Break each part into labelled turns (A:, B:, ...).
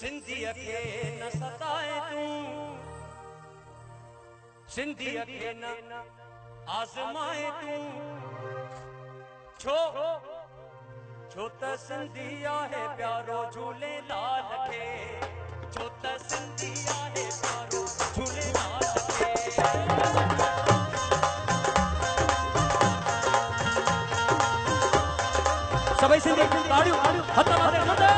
A: सिंधीअ खे न सताए तूं, सिंधीअ खे न आज़माए तूं, छो छो त सिंधी आहे प्यारो झूलेलाल खे, छो त सिंधी आहे प्यारो झूलेलाल खे। सभई सिंधी ताड़ियूं हथ मथे खणो।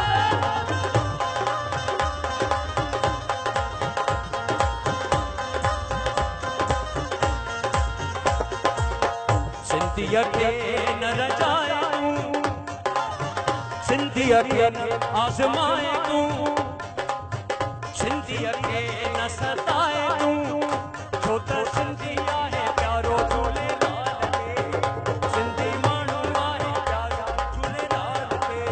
A: सिंधीअ खे न रजाए तूं, सिंधीअ खे न आज़माए तूं, सिंधीअ खे न सताए तूं, छो त सिंधी आहे प्यारो झूलेलाल खे, सिंधी माण्हू आहे प्यारो झूलेलाल खे।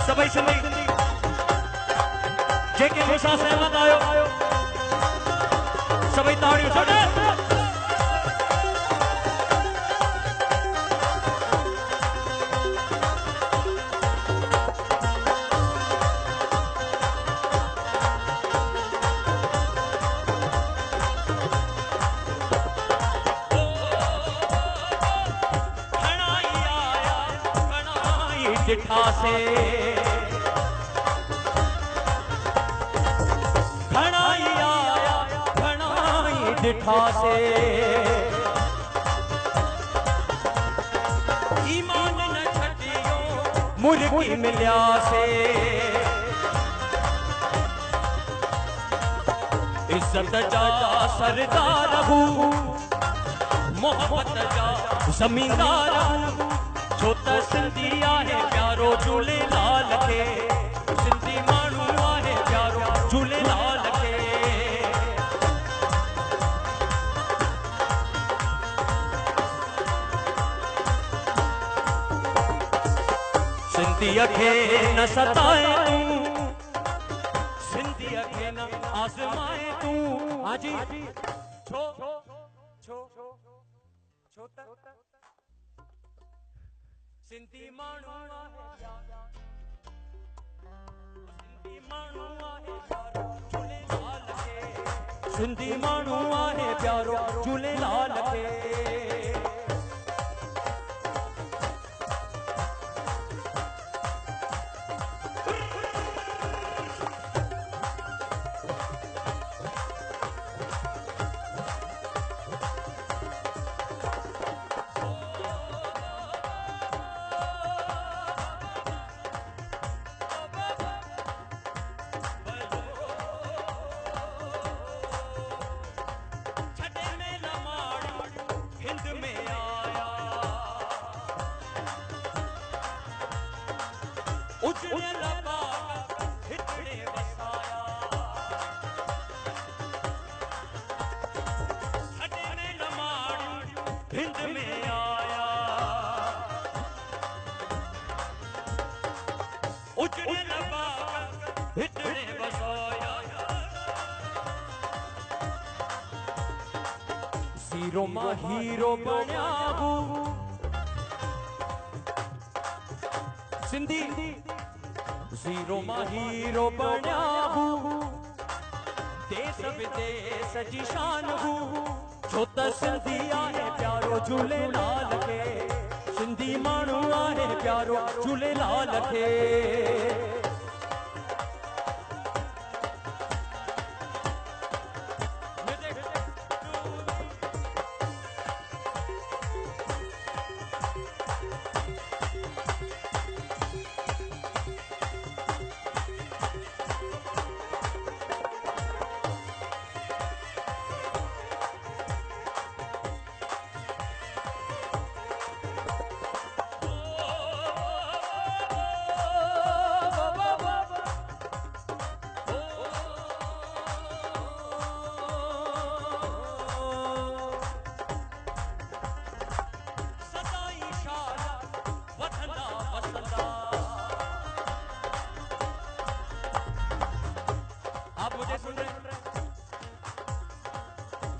A: सभई सिंधी जेके मूंसां सहमत आहियो सभई ताड़ियूं छॾे। घणाई आया घणाई ॾिठासे, घणाई आया घणाई ॾिठासे, ईमान न छॾियो मुर्गी मिलियासे, इज़त जा सरदार हूं, मोहब्बत जा ज़मींदार हूं, छो त सिंधी आहे प्यारो झूलेलाल खे, सिंधी माण्हू आहे प्यारो झूलेलाल खे। सिंधीअ खे न सताए तूं, सिंधीअ खे न आज़माए तूं, हाजी छो छो छो त सिंधी माण्हू आहे, सिंधी माण्हू आहे प्यारो झूलेलाल खे, सिंधी माण्हू आहे प्यारो झूलेलाल खे। उजड़ियल बाग हिकिड़े वसाया, छॾे में न माण्हू हिंद में आया, उजड़ियल बाग हिकिड़े वसाया, ज़ीरो मां हीरो बणिया हूं, सिंधी ज़ीरो मां हीरो बणिया हूं, देश विदेश जी शान हूं, छो त सिंधी आहे प्यारो झूलेलाल खे, सिंधी माण्हू आहे प्यारो झूलेलाल खे।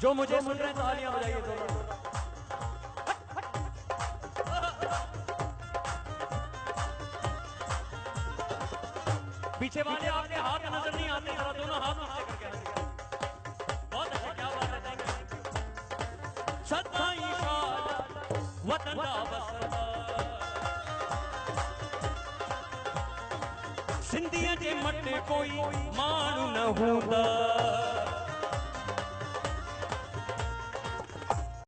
A: जो मुझे सुन रहे तालियां बजाइए दोनों। पीछे वाले आपके हाथ नजर नहीं आते, जरा दोनों हाथ नीचे करके बहुत अच्छा, क्या बात है। Thank you. सदाई शाद वतन दा बसदा सिंधिया जे मट कोई माण्हू न हूंदा।